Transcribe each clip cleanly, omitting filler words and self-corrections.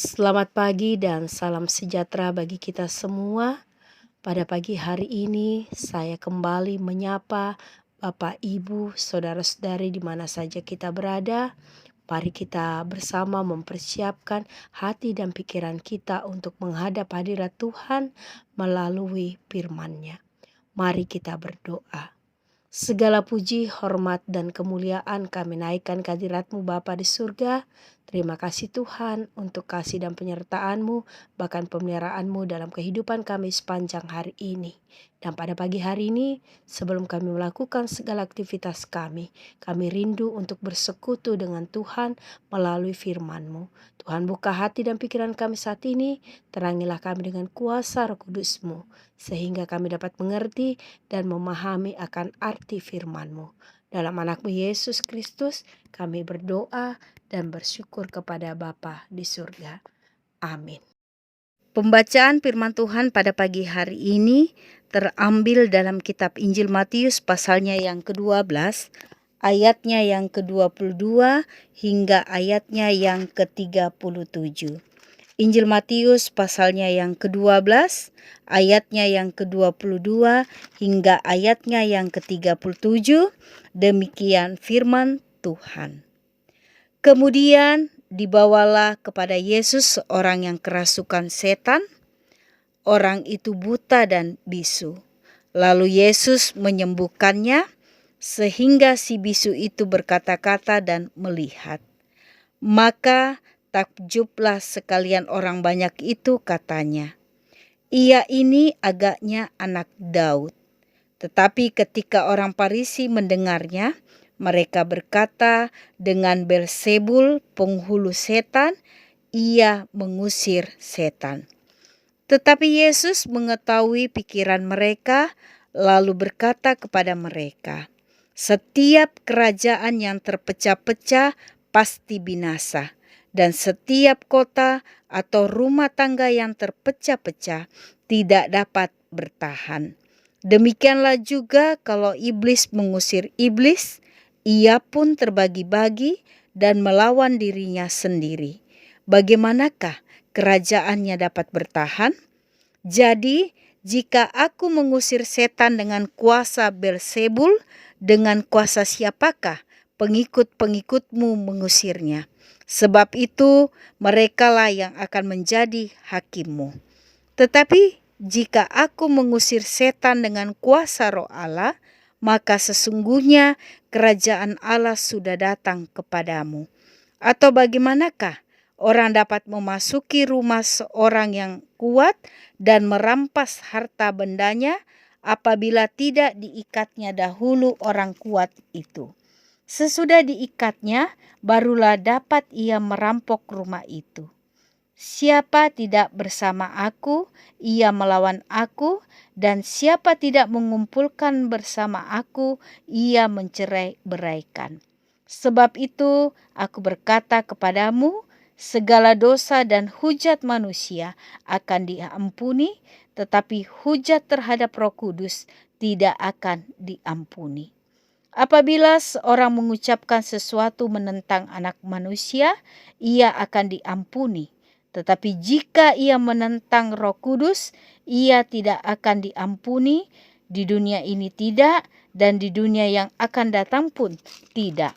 Selamat pagi dan salam sejahtera bagi kita semua. Pada pagi hari ini saya kembali menyapa Bapak, Ibu, saudara-saudari di mana saja kita berada. Mari kita bersama mempersiapkan hati dan pikiran kita untuk menghadap hadirat Tuhan melalui firman-Nya. Mari kita berdoa. Segala puji, hormat, dan kemuliaan kami naikkan ke hadirat-Mu Bapa di surga. Terima kasih Tuhan untuk kasih dan penyertaan-Mu, bahkan pemeliharaan-Mu dalam kehidupan kami sepanjang hari ini. Dan pada pagi hari ini, sebelum kami melakukan segala aktivitas kami rindu untuk bersekutu dengan Tuhan melalui firman-Mu. Tuhan, buka hati dan pikiran kami saat ini, terangilah kami dengan kuasa Roh Kudus-Mu, sehingga kami dapat mengerti dan memahami akan arti firman-Mu. Dalam anak-Mu Yesus Kristus kami berdoa dan bersyukur kepada Bapa di surga. Amin. Pembacaan firman Tuhan pada pagi hari ini terambil dalam kitab Injil Matius pasalnya yang ke-12, ayatnya yang ke-22 hingga ayatnya yang ke-37. Injil Matius pasalnya yang ke-12, ayatnya yang ke-22 hingga ayatnya yang ke-37, demikian firman Tuhan. Kemudian dibawalah kepada Yesus seorang yang kerasukan setan. Orang itu buta dan bisu. Lalu Yesus menyembuhkannya sehingga si bisu itu berkata-kata dan melihat. Maka takjublah sekalian orang banyak itu, katanya, "Ia ini agaknya anak Daud." Tetapi ketika orang Farisi mendengarnya, mereka berkata, dengan Beelzebul penghulu setan, ia mengusir setan. Tetapi Yesus mengetahui pikiran mereka, lalu berkata kepada mereka, "Setiap kerajaan yang terpecah-pecah pasti binasa, dan setiap kota atau rumah tangga yang terpecah-pecah tidak dapat bertahan. Demikianlah juga kalau iblis mengusir iblis, ia pun terbagi-bagi dan melawan dirinya sendiri. Bagaimanakah kerajaannya dapat bertahan? Jadi, jika aku mengusir setan dengan kuasa Beelzebul, dengan kuasa siapakah pengikut-pengikutmu mengusirnya? Sebab itu merekalah yang akan menjadi hakimmu. Tetapi jika aku mengusir setan dengan kuasa Roh Allah, maka sesungguhnya kerajaan Allah sudah datang kepadamu. Atau bagaimanakah orang dapat memasuki rumah seorang yang kuat dan merampas harta bendanya apabila tidak diikatnya dahulu orang kuat itu? Sesudah diikatnya, barulah dapat ia merampok rumah itu. Siapa tidak bersama aku, ia melawan aku, dan siapa tidak mengumpulkan bersama aku, ia mencerai-beraikan. Sebab itu aku berkata kepadamu, segala dosa dan hujat manusia akan diampuni, tetapi hujat terhadap Roh Kudus tidak akan diampuni. Apabila seorang mengucapkan sesuatu menentang Anak Manusia, ia akan diampuni. Tetapi jika ia menentang Roh Kudus, ia tidak akan diampuni, di dunia ini tidak, dan di dunia yang akan datang pun tidak.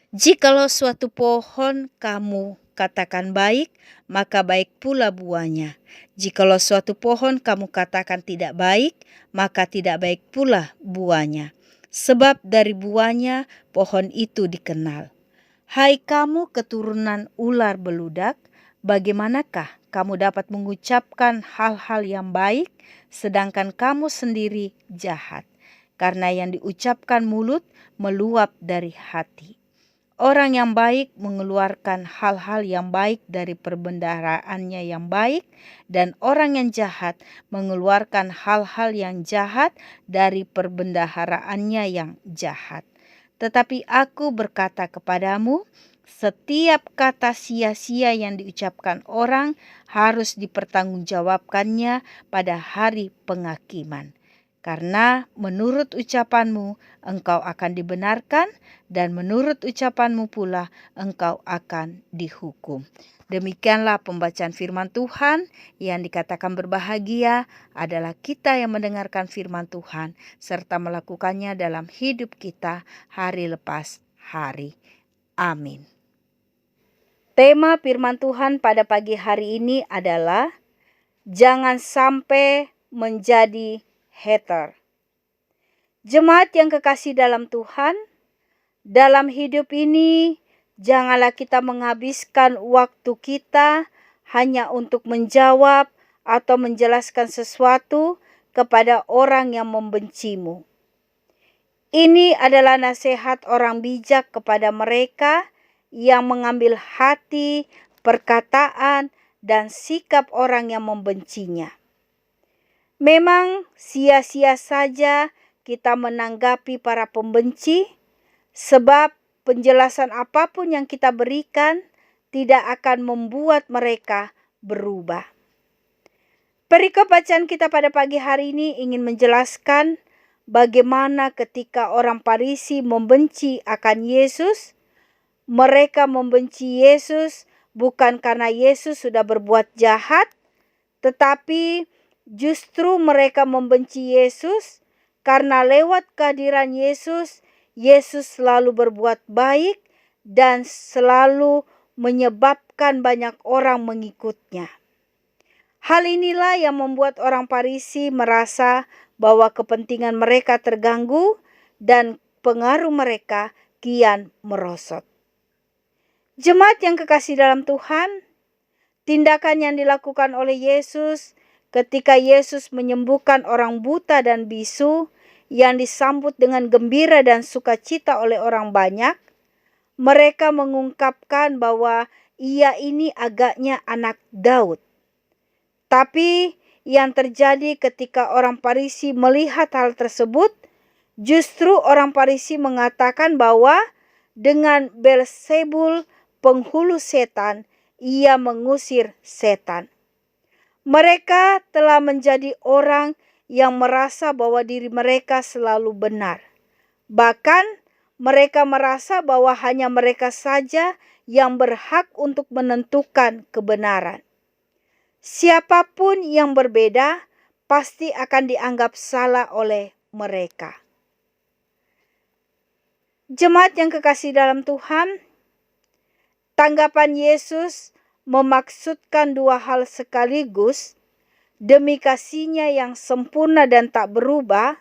Jikalau suatu pohon kamu katakan baik, maka baik pula buahnya. Jikalau suatu pohon kamu katakan tidak baik, maka tidak baik pula buahnya. Sebab dari buahnya pohon itu dikenal. Hai kamu keturunan ular beludak, bagaimanakah kamu dapat mengucapkan hal-hal yang baik, sedangkan kamu sendiri jahat? Karena yang diucapkan mulut meluap dari hati. Orang yang baik mengeluarkan hal-hal yang baik dari perbendaharaannya yang baik, dan orang yang jahat mengeluarkan hal-hal yang jahat dari perbendaharaannya yang jahat. Tetapi aku berkata kepadamu, setiap kata sia-sia yang diucapkan orang harus dipertanggungjawabkannya pada hari penghakiman. Karena menurut ucapanmu engkau akan dibenarkan, dan menurut ucapanmu pula engkau akan dihukum. Demikianlah pembacaan firman Tuhan. Yang dikatakan berbahagia adalah kita yang mendengarkan firman Tuhan serta melakukannya dalam hidup kita hari lepas hari. Amin. Tema firman Tuhan pada pagi hari ini adalah jangan sampai menjadi hater. Jemaat yang kekasih dalam Tuhan, dalam hidup ini janganlah kita menghabiskan waktu kita hanya untuk menjawab atau menjelaskan sesuatu kepada orang yang membencimu. Ini adalah nasihat orang bijak kepada mereka yang mengambil hati, perkataan, dan sikap orang yang membencinya. Memang sia-sia saja kita menanggapi para pembenci, sebab penjelasan apapun yang kita berikan tidak akan membuat mereka berubah. Perikop bacaan kita pada pagi hari ini ingin menjelaskan bagaimana ketika orang Farisi membenci akan Yesus. Mereka membenci Yesus bukan karena Yesus sudah berbuat jahat, tetapi justru mereka membenci Yesus karena lewat kehadiran Yesus, Yesus selalu berbuat baik dan selalu menyebabkan banyak orang mengikutnya. Hal inilah yang membuat orang Farisi merasa bahwa kepentingan mereka terganggu dan pengaruh mereka kian merosot. Jemaat yang kekasih dalam Tuhan, tindakan yang dilakukan oleh Yesus ketika Yesus menyembuhkan orang buta dan bisu yang disambut dengan gembira dan sukacita oleh orang banyak, mereka mengungkapkan bahwa ia ini agaknya anak Daud. Tapi yang terjadi ketika orang Farisi melihat hal tersebut, justru orang Farisi mengatakan bahwa dengan Beelzebul, penghulu setan, ia mengusir setan. Mereka telah menjadi orang yang merasa bahwa diri mereka selalu benar. Bahkan mereka merasa bahwa hanya mereka saja yang berhak untuk menentukan kebenaran. Siapapun yang berbeda pasti akan dianggap salah oleh mereka. Jemaat yang kekasih dalam Tuhan, tanggapan Yesus memaksudkan dua hal sekaligus. Demi kasihnya yang sempurna dan tak berubah,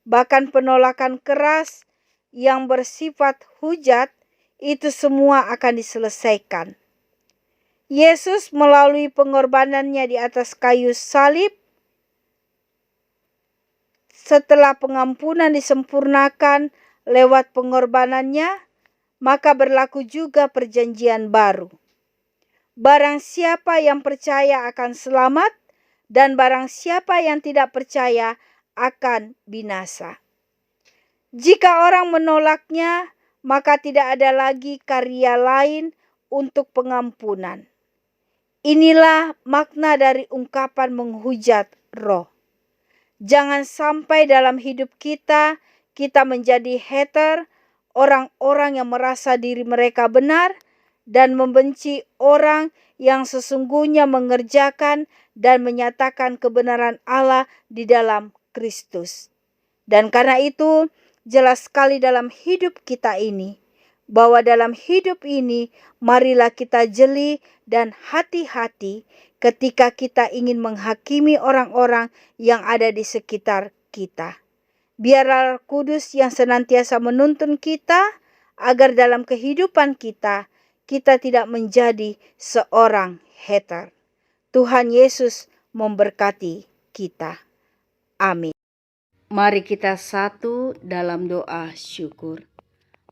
bahkan penolakan keras yang bersifat hujat, itu semua akan diselesaikan. Yesus melalui pengorbanannya di atas kayu salib, setelah pengampunan disempurnakan lewat pengorbanannya, maka berlaku juga perjanjian baru. Barang siapa yang percaya akan selamat, dan barang siapa yang tidak percaya akan binasa. Jika orang menolaknya, maka tidak ada lagi karya lain untuk pengampunan. Inilah makna dari ungkapan menghujat roh. Jangan sampai dalam hidup kita menjadi hater, orang-orang yang merasa diri mereka benar dan membenci orang yang sesungguhnya mengerjakan dan menyatakan kebenaran Allah di dalam Kristus. Dan karena itu jelas sekali dalam hidup kita ini, bahwa dalam hidup ini marilah kita jeli dan hati-hati ketika kita ingin menghakimi orang-orang yang ada di sekitar kita. Biarlah Kudus yang senantiasa menuntun kita agar dalam kehidupan kita tidak menjadi seorang hater. Tuhan Yesus memberkati kita. Amin. Mari kita satu dalam doa syukur.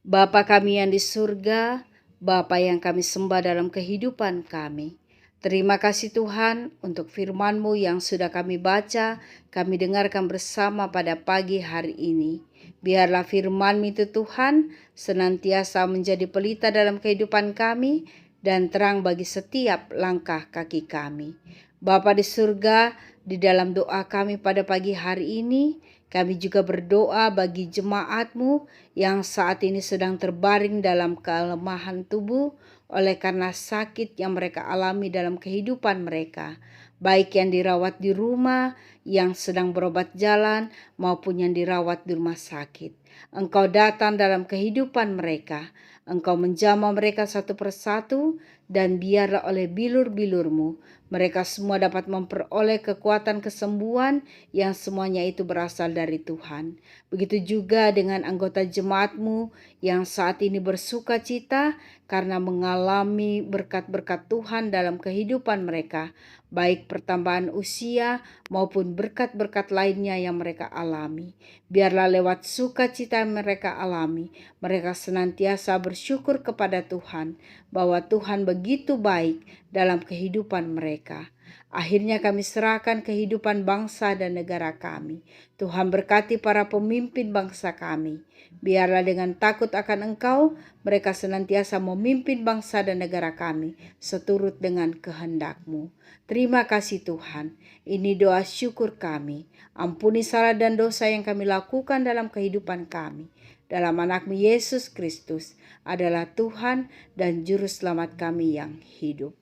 Bapa kami yang di surga, Bapa yang kami sembah dalam kehidupan kami. Terima kasih Tuhan untuk firman-Mu yang sudah kami baca, kami dengarkan bersama pada pagi hari ini. Biarlah firman-Mu itu Tuhan senantiasa menjadi pelita dalam kehidupan kami dan terang bagi setiap langkah kaki kami. Bapa di surga, di dalam doa kami pada pagi hari ini, kami juga berdoa bagi jemaat-Mu yang saat ini sedang terbaring dalam kelemahan tubuh. oleh karena sakit yang mereka alami dalam kehidupan mereka, baik yang dirawat di rumah, yang sedang berobat jalan, maupun yang dirawat di rumah sakit. Engkau datang dalam kehidupan mereka, Engkau menjamah mereka satu persatu, dan biarlah oleh bilur-bilur-Mu mereka semua dapat memperoleh kekuatan kesembuhan yang semuanya itu berasal dari Tuhan. Begitu juga dengan anggota jemaat-Mu yang saat ini bersuka cita karena mengalami berkat-berkat Tuhan dalam kehidupan mereka, baik pertambahan usia maupun berkat-berkat lainnya yang mereka alami. Biarlah lewat sukacita yang mereka alami, mereka senantiasa bersyukur kepada Tuhan bahwa Tuhan begitu baik dalam kehidupan mereka. Akhirnya kami serahkan kehidupan bangsa dan negara kami. Tuhan berkati para pemimpin bangsa kami. Biarlah dengan takut akan Engkau, mereka senantiasa memimpin bangsa dan negara kami seturut dengan kehendak-Mu. Terima kasih Tuhan. Ini doa syukur kami. Ampuni salah dan dosa yang kami lakukan dalam kehidupan kami. Dalam anak-Mu Yesus Kristus adalah Tuhan dan Juru Selamat kami yang hidup.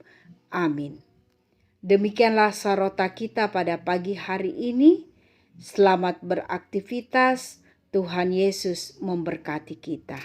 Amin. Demikianlah sarota kita pada pagi hari ini. Selamat beraktivitas. Tuhan Yesus memberkati kita.